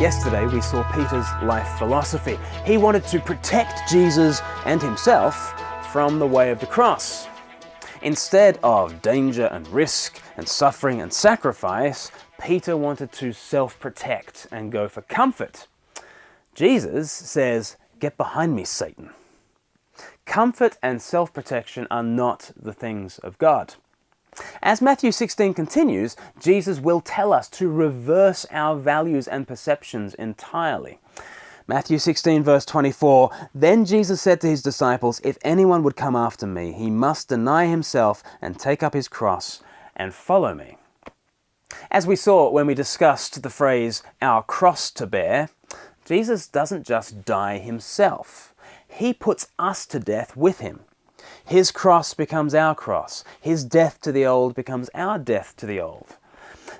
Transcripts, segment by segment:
Yesterday we saw Peter's life philosophy. He wanted to protect Jesus and himself from the way of the cross. Instead of danger and risk and suffering and sacrifice, Peter wanted to self-protect and go for comfort. Jesus says, "Get behind me, Satan." Comfort and self-protection are not the things of God. As Matthew 16 continues, Jesus will tell us to reverse our values and perceptions entirely. Matthew 16 verse 24, "Then Jesus said to his disciples, 'If anyone would come after me, he must deny himself and take up his cross and follow me.'" As we saw when we discussed the phrase, "our cross to bear," Jesus doesn't just die himself. He puts us to death with him. His cross becomes our cross. His death to the old becomes our death to the old.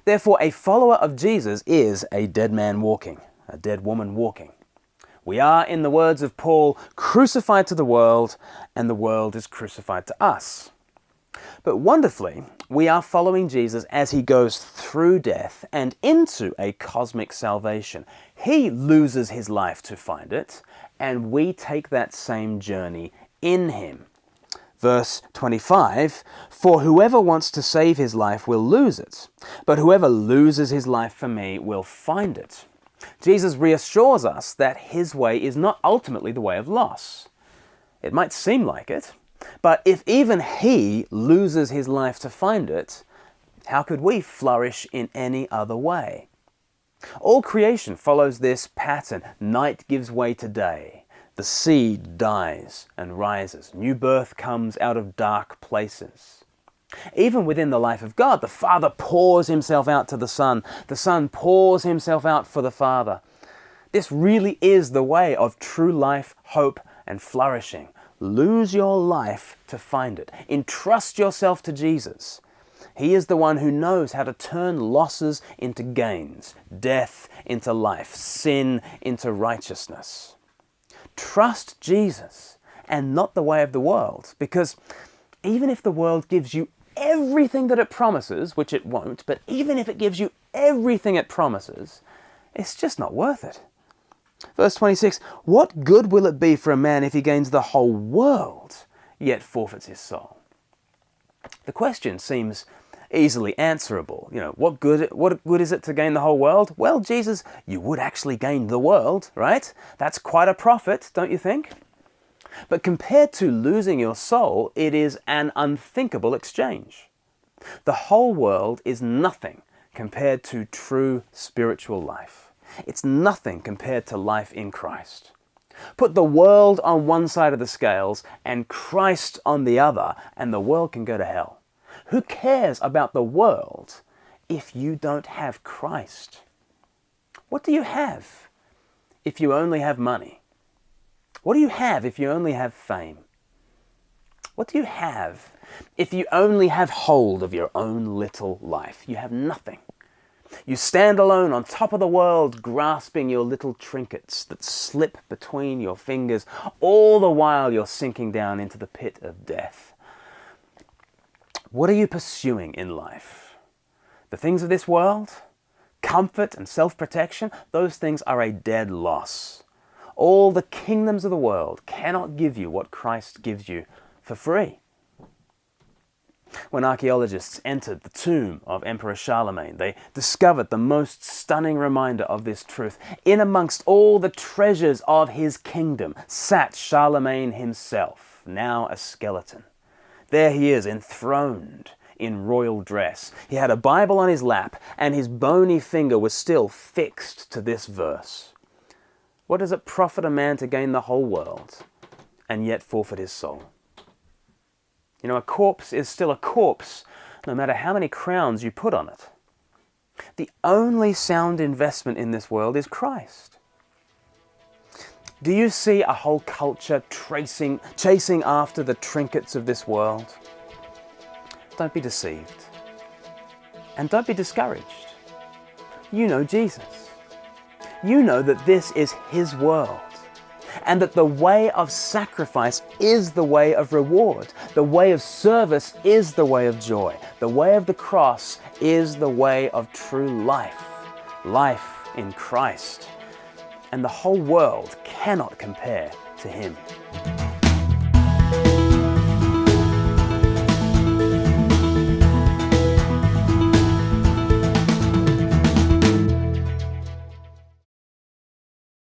Therefore, a follower of Jesus is a dead man walking, a dead woman walking. We are, in the words of Paul, crucified to the world, and the world is crucified to us. But wonderfully, we are following Jesus as he goes through death and into a cosmic salvation. He loses his life to find it, and we take that same journey in him. Verse 25, "For whoever wants to save his life will lose it, but whoever loses his life for me will find it." Jesus reassures us that his way is not ultimately the way of loss. It might seem like it, but if even he loses his life to find it, how could we flourish in any other way? All creation follows this pattern. Night gives way to day. The seed dies and rises. New birth comes out of dark places. Even within the life of God, the Father pours himself out to the Son pours himself out for the Father. This really is the way of true life, hope, and flourishing. Lose your life to find it. Entrust yourself to Jesus. He is the one who knows how to turn losses into gains, death into life, sin into righteousness. Trust Jesus and not the way of the world, because even if the world gives you everything that it promises, which it won't, but even if it gives you everything it promises, it's just not worth it. Verse 26, "What good will it be for a man if he gains the whole world, yet forfeits his soul?" The question seems easily answerable. What good is it to gain the whole world? Well, Jesus, you would actually gain the world, right? That's quite a profit, don't you think? But compared to losing your soul, it is an unthinkable exchange. The whole world is nothing compared to true spiritual life. It's nothing compared to life in Christ. Put the world on one side of the scales and Christ on the other, and the world can go to hell. Who cares about the world if you don't have Christ? What do you have if you only have money? What do you have if you only have fame? What do you have if you only have hold of your own little life? You have nothing. You stand alone on top of the world, grasping your little trinkets that slip between your fingers, all the while you're sinking down into the pit of death. What are you pursuing in life? The things of this world? Comfort and self-protection? Those things are a dead loss. All the kingdoms of the world cannot give you what Christ gives you for free. When archaeologists entered the tomb of Emperor Charlemagne, they discovered the most stunning reminder of this truth. In amongst all the treasures of his kingdom sat Charlemagne himself, now a skeleton. There he is, enthroned in royal dress. He had a Bible on his lap, and his bony finger was still fixed to this verse. What does it profit a man to gain the whole world and yet forfeit his soul? A corpse is still a corpse, no matter how many crowns you put on it. The only sound investment in this world is Christ. Do you see a whole culture chasing after the trinkets of this world? Don't be deceived. And don't be discouraged. You know Jesus. You know that this is his world, and that the way of sacrifice is the way of reward. The way of service is the way of joy. The way of the cross is the way of true life. Life in Christ. and the whole world cannot compare to him.